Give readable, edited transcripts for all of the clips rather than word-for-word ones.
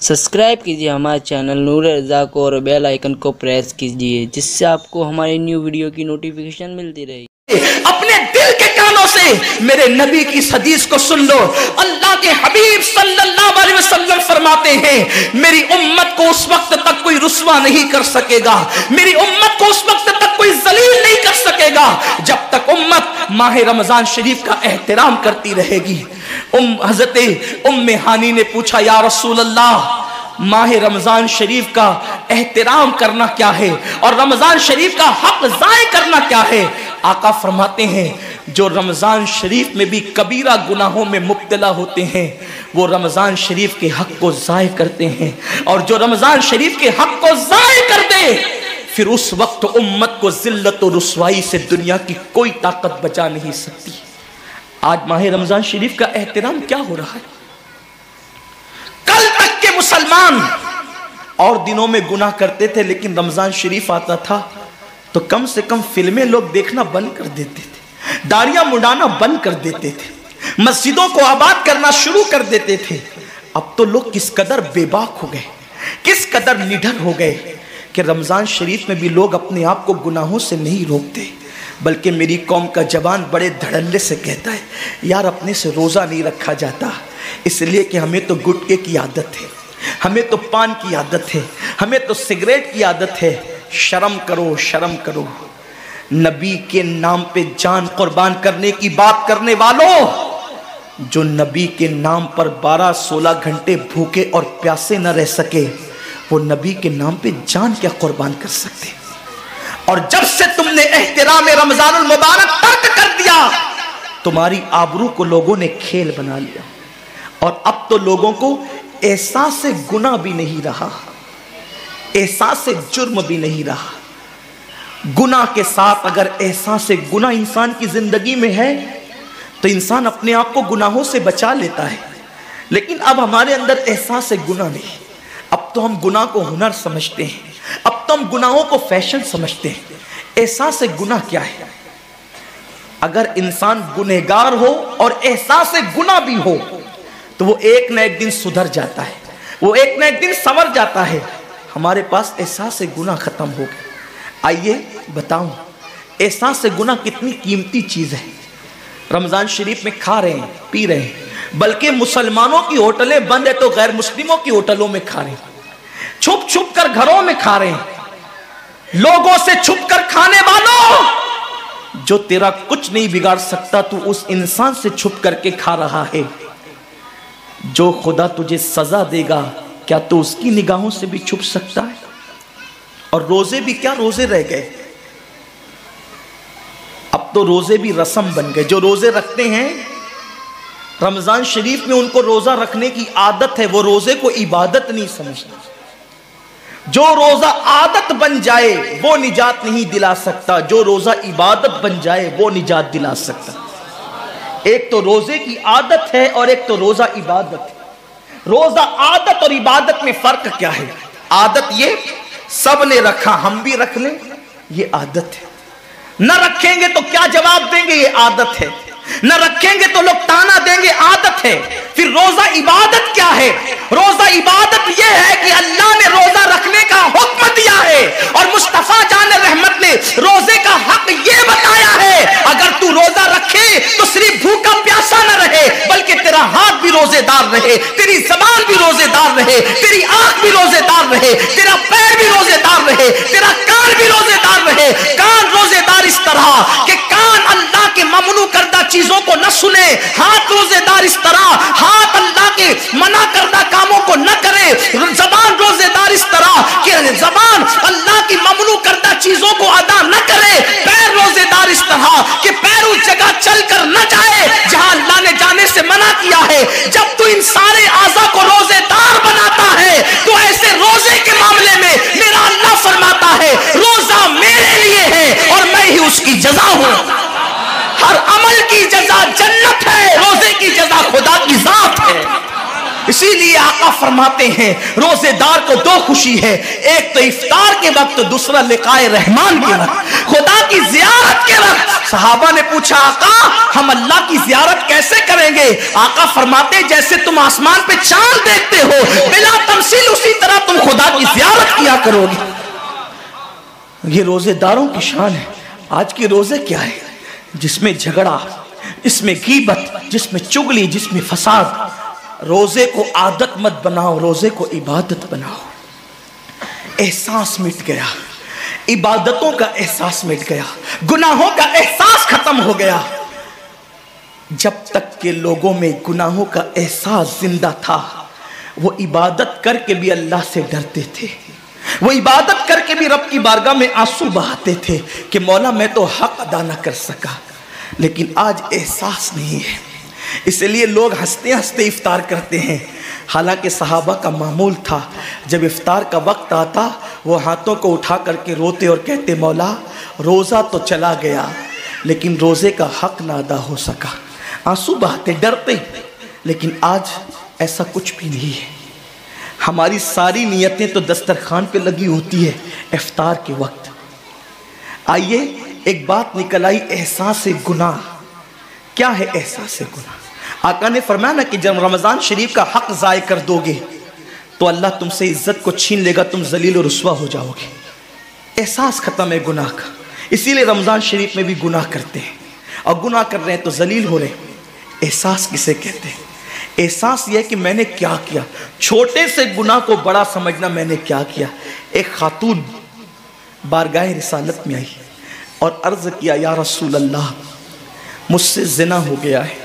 Subscribe कीजिए हमारे channel नूर रज़ा को और बेल आइकन को प्रेस कीजिए, जिससे आपको हमारी न्यू वीडियो की नोटिफिकेशन मिलती रहे। अपने दिल के कानों से मेरे नबी की हदीस को सुन लो। अल्लाह के हबीब सल्लल्लाहु अलैहि वसल्लम फरमाते हैं, मेरी उम्मत को उस वक्त तक कोई रुस्वा नहीं कर सकेगा, मेरी उम्मत को उस वक्त तक कोई जलील नहीं कर सकेगा जब तक उम्मत माह रमजान शरीफ का एहतराम करती रहेगी। हजरत उम्मे हानी ने पूछा, या रसूल अल्लाह, माह रमजान शरीफ का एहतराम करना क्या है और रमजान शरीफ का हक ज़ाय करना क्या है? आका फरमाते हैं, जो रमजान शरीफ में भी कबीरा गुनाहों में मुब्तला होते हैं वो रमजान शरीफ के हक को ज़ाय करते हैं, और जो रमजान शरीफ के हक को ज़ाय कर दे फिर उस वक्त उम्मत को जिल्लत और रुसवाई से दुनिया की कोई ताकत बचा नहीं सकती। आज माह रमजान शरीफ का एहतराम क्या हो रहा है? कल तक के मुसलमान और दिनों में गुनाह करते थे, लेकिन रमजान शरीफ आता था तो कम से कम फिल्में लोग देखना बंद कर देते थे, दाढ़ियां मुंडाना बंद कर देते थे, मस्जिदों को आबाद करना शुरू कर देते थे। अब तो लोग किस कदर बेबाक हो गए, किस कदर निडर हो गए कि रमजान शरीफ में भी लोग अपने आप को गुनाहों से नहीं रोकते, बल्कि मेरी कौम का जवान बड़े धड़ल्ले से कहता है, यार अपने से रोज़ा नहीं रखा जाता इसलिए कि हमें तो गुटखे की आदत है, हमें तो पान की आदत है, हमें तो सिगरेट की आदत है। शर्म करो, शर्म करो। नबी के नाम पे जान कुर्बान करने की बात करने वालों, जो नबी के नाम पर 12-16 घंटे भूखे और प्यासे न रह सके, वो नबी के नाम पे जान क्या कुर्बान कर सकते? और जब से तुमने एहतराम रमजानुल मुबारक तर्क कर दिया, तुम्हारी आबरू को लोगों ने खेल बना लिया, और अब तो लोगों को एहसास से गुनाह भी नहीं रहा, एहसास से जुर्म भी नहीं रहा। गुनाह के साथ अगर एहसास से गुनाह इंसान की जिंदगी में है तो इंसान अपने आप को गुनाहों से बचा लेता है, लेकिन अब हमारे अंदर एहसास से गुनाह नहीं। अब तो हम गुनाह को हुनर समझते हैं, अब तो हम गुनाहों को फैशन समझते हैं। एहसास से गुनाह क्या है? अगर इंसान गुनहगार हो और एहसास से गुनाह भी हो तो वो एक न एक दिन सुधर जाता है, वो एक न एक दिन संवर जाता है। हमारे पास एहसास से गुनाह खत्म हो गया। आइए बताऊं, एहसास से गुनाह कितनी कीमती चीज़ है। रमज़ान शरीफ में खा रहे हैं, पी रहे हैं, बल्कि मुसलमानों की होटलें बंद है तो गैर मुस्लिमों की होटलों में खा रहे हैं, छुप छुप कर घरों में खा रहे हैं। लोगों से छुप कर खाने वालों, जो तेरा कुछ नहीं बिगाड़ सकता तू उस इंसान से छुप करके खा रहा है। जो खुदा तुझे सजा देगा क्या तू उसकी निगाहों से भी छुप सकता है? और रोजे भी क्या रोजे रह गए, अब तो रोजे भी रस्म बन गए। जो रोजे रखते हैं रमजान शरीफ में, उनको रोजा रखने की आदत है, वो रोजे को इबादत नहीं समझते। जो रोजा आदत बन जाए वो निजात नहीं दिला सकता, जो रोजा इबादत बन जाए वो निजात दिला सकता। एक तो रोजे की आदत है और एक तो रोजा इबादत है। रोजा आदत और इबादत में फर्क क्या है? आदत ये सब ने रखा हम भी रख लें, ये आदत है। न रखेंगे तो क्या जवाब देंगे, ये आदत है। न रखेंगे तो लोग ताना देंगे, आदत है। फिर रोजा इबादत क्या है? रोजा इबादत यह है कि अल्लाह ने रोजा रखने का हुक्म दिया है और मुस्तफा जान रहमत ने रोजे का हक ये बताया है, अगर तू रोजा रखे तो सिर्फ भूखा प्यासा न रहे, बल्कि तेरा हाथ भी रोजेदार रहे, तेरी जबान भी रोजेदार रहे, तेरी आंख भी रोजेदार रहे, तेरा पैर भी रोजेदार रहे, तेरा कान भी रोजेदार रहे। कान रोजेदार इस तरह कि कान अल्लाह के ममनू करदा चीजों को न सुने, हाथ रोजेदार इस तरह हाथ अल्लाह के मना करदा कामों को न करे, जबान रोजेदार इस तरह कि जबान अल्लाह की ममनू करदा चीजों को अदा न करे, पैर रोजेदार इस तरह कि पैर उस जगह चलकर न जाए जहां अल्लाह ने जाने से मना किया है। जब तू इन सारे आज़ा को रोजेदार बनाता है तो ऐसे रोजे के मामले में मेरा अल्लाह फरमाता है, रोजा मेरे लिए है और मैं ही उसकी जज़ा हूं। हर अमल की जज़ा जन्नत है, रोजे की जज़ा खुदा की जात है। इसीलिए आका फरमाते हैं रोजेदार को दो खुशी है, एक तो इफ्तार के वक्त, दूसरा लिकाए रहमान के वक्त, खुदा की जियारत के वक्त। सहाबा ने पूछा, आका हम अल्लाह की जियारत कैसे करेंगे? आका फरमाते जैसे तुम आसमान पे चांद देखते हो, बिला तमसील करोगे? ये रोजेदारों की शान है। आज के रोजे क्या है? जिसमें झगड़ा, जिसमें गीबत, जिसमें चुगली, जिसमें फसाद। रोजे को आदत मत बनाओ, रोजे को इबादत बनाओ। एहसास मिट गया, इबादतों का एहसास मिट गया, गुनाहों का एहसास खत्म हो गया। जब तक के लोगों में गुनाहों का एहसास जिंदा था, वो इबादत करके भी अल्लाह से डरते थे। वो इबादत करके भी रब की बारगाह में आंसू बहाते थे कि मौला मैं तो हक अदा न कर सका। लेकिन आज एहसास नहीं है, इसलिए लोग हंसते हंसते इफ्तार करते हैं। हालांकि सहाबा का मामूल था, जब इफ्तार का वक्त आता वो हाथों को उठा करके रोते और कहते मौला रोज़ा तो चला गया लेकिन रोज़े का हक ना अदा हो सका। आंसू बहाते, डरते। लेकिन आज ऐसा कुछ भी नहीं है। हमारी सारी नियतें तो दस्तरखान पे लगी होती है इफ्तार के वक्त। आइए एक बात निकल आई, एहसास गुनाह। क्या है एहसास गुनाह? आका ने फरमाया ना कि जब रमज़ान शरीफ का हक ज़ाय कर दोगे तो अल्लाह तुमसे इज्जत को छीन लेगा, तुम जलील और रुस्वा हो जाओगे। एहसास खत्म है गुनाह का, इसीलिए रमज़ान शरीफ में भी गुनाह करते हैं, और गुनाह कर रहे हैं तो जलील हो रहे हैं। एहसास किसे कहते हैं? एहसास यह है कि मैंने क्या किया। छोटे से गुनाह को बड़ा समझना, मैंने क्या किया। एक खातून बारगाह रिसालत में आई और अर्ज किया, या रसूल अल्लाह मुझसे जिना हो गया है,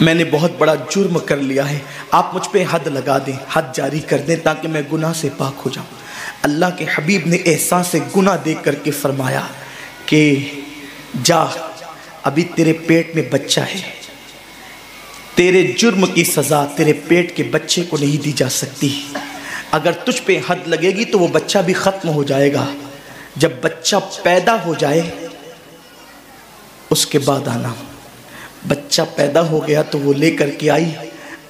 मैंने बहुत बड़ा जुर्म कर लिया है, आप मुझ पे हद लगा दें, हद जारी कर दें ताकि मैं गुनाह से पाक हो जाऊं। अल्लाह के हबीब ने एहसास से गुनाह देख करके फरमाया कि जा, अभी तेरे पेट में बच्चा है, तेरे जुर्म की सज़ा तेरे पेट के बच्चे को नहीं दी जा सकती। अगर तुझ पे हद लगेगी तो वो बच्चा भी ख़त्म हो जाएगा। जब बच्चा पैदा हो जाए उसके बाद आना। बच्चा पैदा हो गया तो वो लेकर के आई।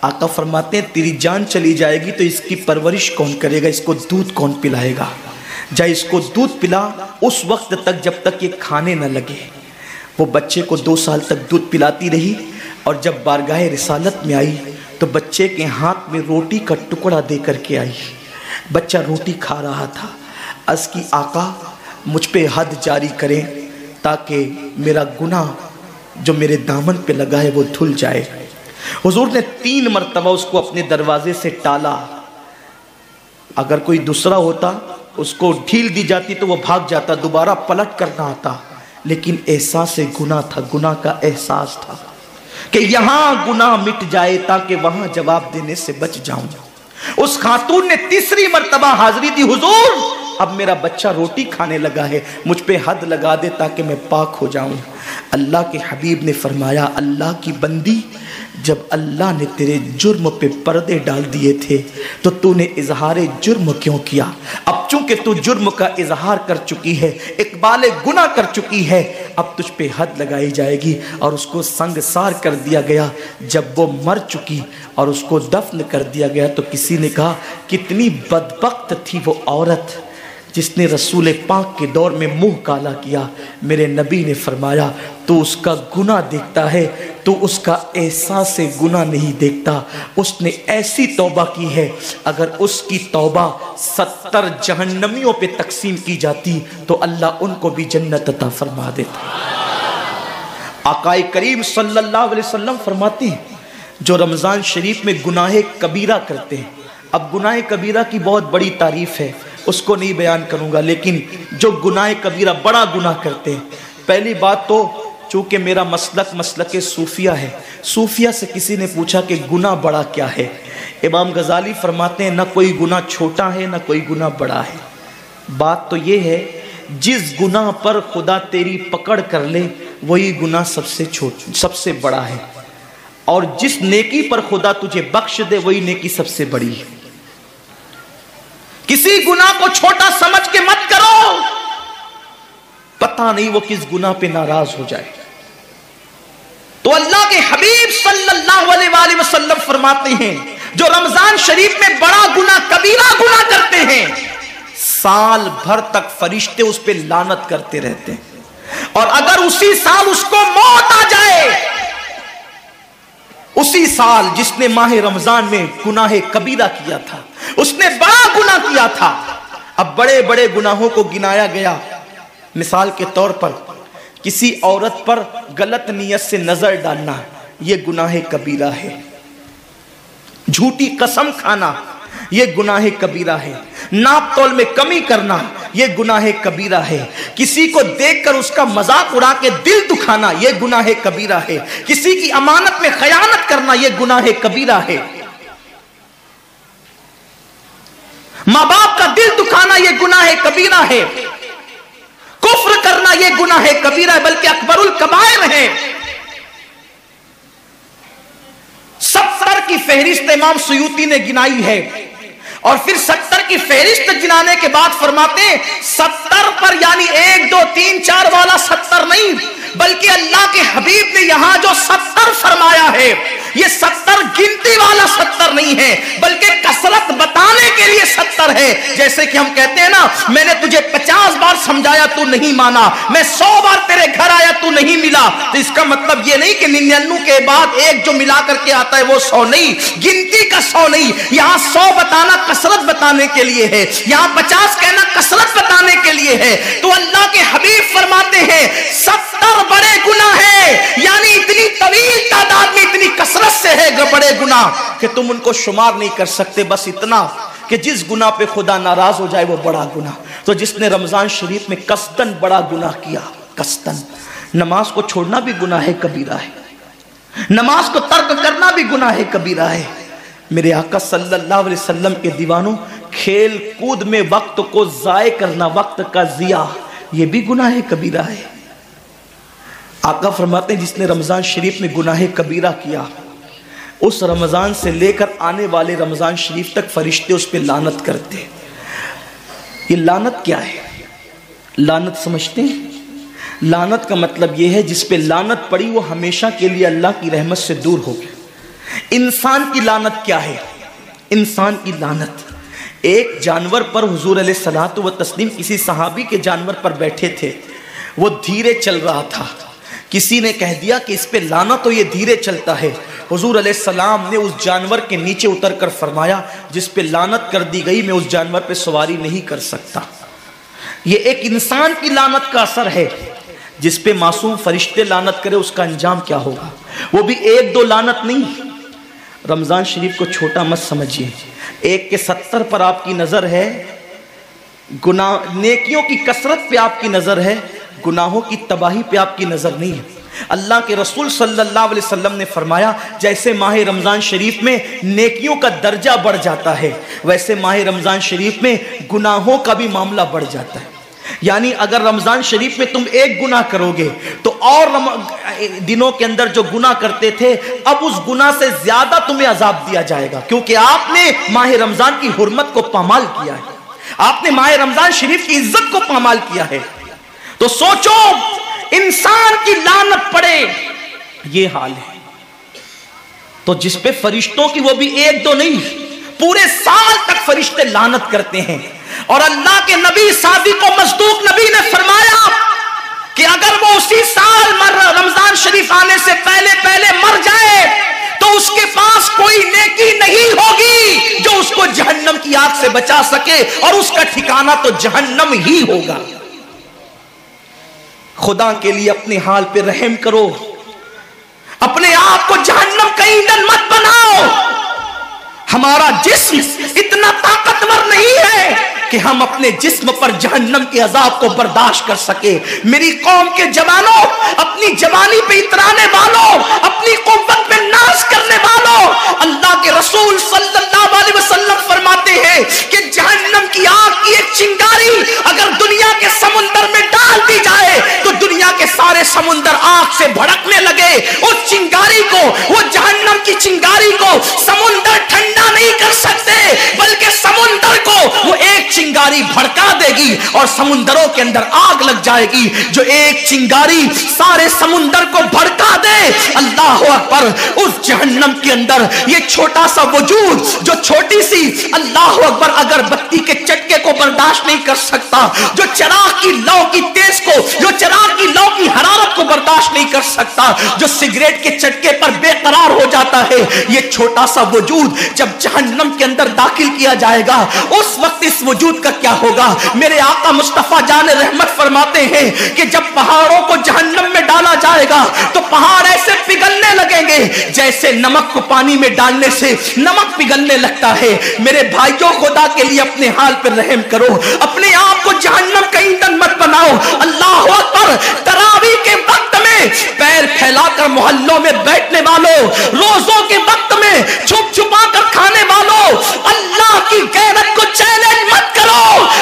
आका फरमाते हैं तेरी जान चली जाएगी तो इसकी परवरिश कौन करेगा, इसको दूध कौन पिलाएगा? जा इसको दूध पिला उस वक्त तक जब तक ये खाने न लगे। वो बच्चे को 2 साल तक दूध पिलाती रही, और जब बारगाह रिसालत में आई तो बच्चे के हाथ में रोटी का टुकड़ा दे करके आई। बच्चा रोटी खा रहा था। अर्ज़ की आका मुझ पे हद जारी करें ताकि मेरा गुनाह जो मेरे दामन पे लगा है वो धुल जाए। हुजूर ने 3 मरतबा उसको अपने दरवाजे से टाला। अगर कोई दूसरा होता उसको ढील दी जाती तो वो भाग जाता, दोबारा पलट करना आता। लेकिन एहसास गुनाह था, गुनाह का एहसास था कि यहाँ गुनाह मिट जाए ताकि वहां जवाब देने से बच जाऊं। उस खातून ने 3री मरतबा हाजिरी दी, हुजूर अब मेरा बच्चा रोटी खाने लगा है, मुझ पे हद लगा दे ताकि मैं पाक हो जाऊं। अल्लाह के हबीब ने फरमाया, अल्लाह की बंदी, जब अल्लाह ने तेरे जुर्म पे पर्दे डाल दिए थे तो तूने इजहार जुर्म क्यों किया? अब चूंकि तू जुर्म का इजहार कर चुकी है, इकबाल गुनाह कर चुकी है, अब तुझ पे हद लगाई जाएगी। और उसको संगसार कर दिया गया। जब वो मर चुकी और उसको दफन कर दिया गया तो किसी ने कहा कितनी बदबख्त थी वो औरत जिसने रसूल पाक के दौर में मुंह काला किया। मेरे नबी ने फरमाया तो उसका गुनाह देखता है तो उसका एहसास से गुनाह नहीं देखता। उसने ऐसी तौबा की है, अगर उसकी तौबा 70 जहन्नमियों पे तकसीम की जाती तो अल्लाह उनको भी जन्नत अता फरमा देता। आकाए करीम सल्लल्लाहु अलैहि वसल्लम फरमाते हैं जो रमज़ान शरीफ में गुनाह कबीरा करते हैं। अब गुनाह कबीरा की बहुत बड़ी तारीफ़ है, उसको नहीं बयान करूँगा, लेकिन जो गुनाह कबीरा बड़ा गुनाह करते हैं, पहली बात तो चूँकि मेरा मसलक सूफिया है, सूफिया से किसी ने पूछा कि गुनाह बड़ा क्या है। इमाम गजाली फरमाते हैं ना कोई गुनाह छोटा है ना कोई गुनाह बड़ा है। बात तो ये है जिस गुनाह पर खुदा तेरी पकड़ कर ले वही गुनाह सबसे बड़ा है, और जिस नेकी पर खुदा तुझे बख्श दे वही नेकी सबसे बड़ी है। किसी गुनाह को छोटा समझ के मत करो, पता नहीं वो किस गुनाह पे नाराज हो जाए। तो अल्लाह के हबीब सल्लल्लाहु अलैहि वसल्लम फरमाते हैं जो रमजान शरीफ में बड़ा गुनाह कबीरा गुनाह करते हैं, साल भर तक फरिश्ते उस पे लानत करते रहते हैं, और अगर उसी साल उसको मौत आ जाए उसी साल जिसने माह रमजान में गुनाह कबीरा किया था, उसने बड़ा गुनाह किया था। अब बड़े बड़े गुनाहों को गिनाया गया। मिसाल के तौर पर किसी औरत पर गलत नियत से नजर डालना, यह गुनाह कबीरा है। झूठी कसम खाना, यह गुनाह कबीरा है। नाप तोल में कमी करना, यह गुनाह कबीरा है। किसी को देखकर उसका मजाक उड़ा के दिल दुखाना, यह गुनाह कबीरा है। किसी की अमानत में खयानत करना, यह गुनाह कबीरा है। मां बाप का दिल दुखाना, यह गुनाह कबीरा है। कुफ्र करना, यह गुनाह कबीरा है, बल्कि अकबरुल कबायर है। 70 की फहरिस्त इमाम सुयूती ने गिनाई है, और फिर 70 की फहरिस्त गिनाने के बाद फरमाते 70 पर, यानी 1 2 3 4 वाला 70 नहीं, बल्कि अल्लाह के हबीब ने यहां जो 70 फरमाया है, ये 70 गिनती वाला 70 नहीं है, बल्कि कसरत बताने के लिए 70 है। जैसे कि हम कहते हैं ना, मैंने तुझे 50 बार समझाया तू नहीं माना, मैं 100 बार तेरे घर आया तू नहीं मिला, तो इसका मतलब ये नहीं कि 99 के बाद एक जो मिला करके आता है वो 100 नहीं, गिनती का 100 नहीं। यहां 100 बताना कसरत बताने के लिए है, यहां 50 कहना कसरत बताने के लिए है। तो अल्लाह के हबीब फरमाते हैं 70 बड़े गुनाह है, यानी इतनी तवील तादाद में इतनी कसरत से है बड़े गुनाह कि तुम उनको शुमार नहीं कर सकते। बस इतना कि जिस गुनाह पे खुदा नाराज हो जाए वो बड़ा गुनाह। तो जिसने रमजान शरीफ में कसदन बड़ा गुनाह किया, कसदन, नमाज को छोड़ना भी गुनाह है कबीरा है, नमाज को तर्क करना भी गुनाह है कबीरा है। मेरे आका सल्लल्लाहु अलैहि वसल्लम के दीवानों, खेल कूद में वक्त को जाय करना, वक्त का जिया, यह भी गुनाह कबीरा है। आका फरमाते हैं जिसने रमजान शरीफ में गुनाह कबीरा किया, उस रमजान से लेकर आने वाले रमजान शरीफ तक फरिश्ते उस पर लानत करते। ये लानत क्या है? लानत समझते हैं? लानत का मतलब यह है जिस पे लानत पड़ी वो हमेशा के लिए अल्लाह की रहमत से दूर हो गया। इंसान की लानत क्या है? इंसान की लानत, एक जानवर पर हुजूर अलैहिस्सलातु व तस्लीम किसी सहाबी के जानवर पर बैठे थे, वो धीरे चल रहा था। किसी ने कह दिया कि इस पे लाना तो ये धीरे चलता है। हुजूर अलैहिस्सलाम ने उस जानवर के नीचे उतर कर फरमाया जिस पे लानत कर दी गई, मैं उस जानवर पे सवारी नहीं कर सकता। ये एक इंसान की लानत का असर है। जिस पे मासूम फरिश्ते लानत करे उसका अंजाम क्या होगा? वो भी 1 2 लानत नहीं। रमजान शरीफ को छोटा मत समझिए। 1 के 70 पर आपकी नजर है, गुनाह नेकियों की कसरत पे आपकी नजर है, गुनाहों की तबाही पे आपकी नजर नहीं है। अल्लाह के रसूल सल्लल्लाहु अलैहि वसल्लम ने फरमाया जैसे माह रमजान शरीफ में नेकियों का दर्जा बढ़ जाता है, वैसे माह रमजान शरीफ में गुनाहों का भी मामला बढ़ जाता है। यानी अगर रमजान शरीफ में तुम 1 गुनाह करोगे तो और दिनों के अंदर जो गुनाह करते थे, अब उस गुनाह से ज्यादा तुम्हें अजाब दिया जाएगा, क्योंकि आपने माह रमजान की हुर्मत को पामाल किया है, आपने माह रमजान शरीफ की इज्जत को पामाल किया है। तो सोचो, इंसान की लानत पड़े, ये हाल है। तो जिस पे फरिश्तों की, वो भी 1 2 नहीं, पूरे साल तक फरिश्ते लानत करते हैं। और अल्लाह के नबी सादिक और मसदूक नबी ने फरमाया कि अगर वो उसी साल रमजान शरीफ आने से पहले पहले मर जाए तो उसके पास कोई नेकी नहीं होगी जो उसको जहन्नम की आग से बचा सके, और उसका ठिकाना तो जहन्नम ही होगा। खुदा के लिए अपने हाल पे रहम करो, अपने आप को जहन्नम का ईंधन मत बनाओ। हमारा जिस्म इतना ताकतवर नहीं है कि हम अपने जिस्म पर जहन्नम के अजाब को बर्दाश्त कर सके। मेरी कौम के जवानों, अपनी जवानी पे इतराने वालों, अपनी कुव्वत पे नाश करने वालों, अल्लाह के रसूल सल्लल्लाहु अलैहि वसल्लम फरमाते हैं कि जहन्नम की आग की एक चिंगारी अगर दुनिया के समुंदर में डाल दी जाए तो दुनिया के सारे समुंदर आग से भड़कने लगे। उस चिंगारी को, वो जहन्नम की चिंगारी को समुंदर ठंडा नहीं कर सकते, बल्कि समुंदर को वो एक चिंगारी भड़का देगी और समुंदरों के अंदर आग लग जाएगी। जो एक चिंगारी सारे समुंदर को भड़का दे, अल्लाह अकबर, उस जहन्नम के अंदर ये छोटा सा वजूद, जो छोटी सी, अल्लाह अकबर, अगरबत्ती के चटके झटके को बर्दाश्त नहीं कर सकता, जो चिराग की लौ की तेज को, जो चिराग की लौ की हरारत को बर्दाश्त नहीं कर सकता, जो सिगरेट के चटके पर बेकरार हो जाता है, ये छोटा सा वजूद जब जहन्नम के अंदर दाखिल किया जाएगा उस वक्त इस वजूद का क्या होगा। मेरे आका मुस्तफा जान रहमत फरमाते हैं कि जब पहाड़ों को जहन्नम में डाला जाएगा तो पहाड़ ऐसे पिघलने लगेंगे जैसे नमक को पानी में डालने से नमक पिघलने लगता है। मेरे भाइयों, खुदा के लिए अपने हाल पर रहम करो, अपने आप को जहन्नम का ईंधन मत बनाओ। अल्लाह अकबर। तरावी के वक्त में पैर फैलाकर मोहल्लों में बैठने वालों, रोजों के वक्त में छुप छुपा कर खाने वालों, अल्लाह की गैरत को चैलेंज मत करो।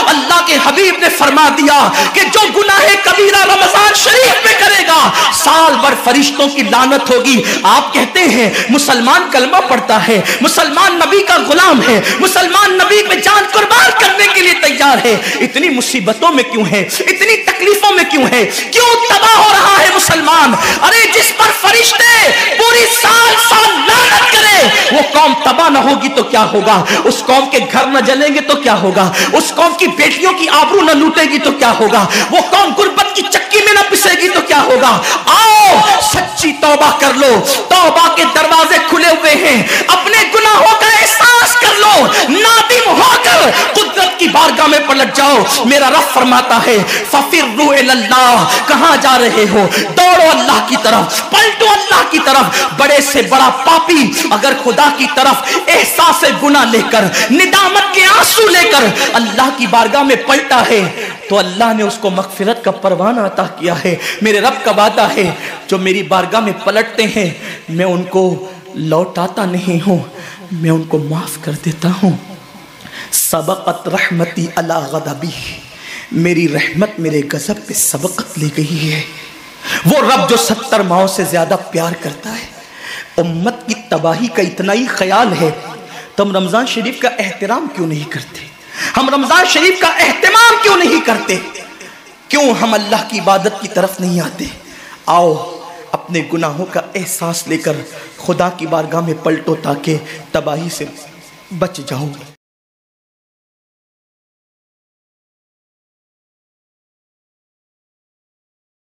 अल्लाह के हबीब ने फरमा दिया कि जो गुनाहे कबीरा रमजान शरीफ में करेगा साल भर फरिश्तों की लानत होगी। आप कहते हैं मुसलमान कलमा पढ़ता है, मुसलमान नबी का गुलाम है, मुसलमान नबी पे जान कुर्बान करने के लिए तैयार है, इतनी मुसीबतों में क्यों है, इतनी तकलीफों में क्यों है, क्यों तबाह हो रहा है मुसलमान? अरे जिस पर फरिश्ते पूरी साल साल लानत करे वो कौम तबाह न होगी तो क्या होगा? उस कौम के घर न जलेंगे तो क्या होगा? उस कौम की बेटियों की आबरू न लूटेगी तो क्या होगा? वो कौम गुर्बत की चक्की में न पिसेगी तो क्या होगा? आओ सच्ची तौबा कर लो, तौबा के दरवाजे खुले हुए हैं, अपने गुनाहों का एहसास कर लो, नादिम होकर कुदरत की बारगाह में पलट जाओ। मेरा रब फरमाता है फफिर्रू इलल्लाह, कहां जा रहे हो? दौड़ो अल्लाह की तरफ, पलटो अल्लाह की तरफ। बड़े से बड़ा पापी अगर खुदा की तरफ एहसास गुनाह लेकर, निदामत के आंसू लेकर अल्लाह की बारगाह में पलटा है तो अल्लाह ने उसको मगफिरत का परवाना अता किया है। मेरे रब का वादा है जो मेरी बारगाह में पलटते हैं मैं उनको लौटाता नहीं हूं, मैं उनको माफ कर देता हूं। सबक़त रहमती अला गज़बी, मेरी रहमत मेरे गजब पे सबकत ले गई है। वो रब जो 70 माओं से ज्यादा प्यार करता है, उम्मत की तबाही का इतना ही ख्याल है तो हम रमजान शरीफ का एहतराम क्यों नहीं करते? हम रमजान शरीफ का एहतमाम क्यों नहीं करते? क्यों हम अल्लाह की इबादत की तरफ नहीं आते? आओ अपने गुनाहों का एहसास लेकर खुदा की बारगाह में पलटो ताकि तबाही से बच जाओ।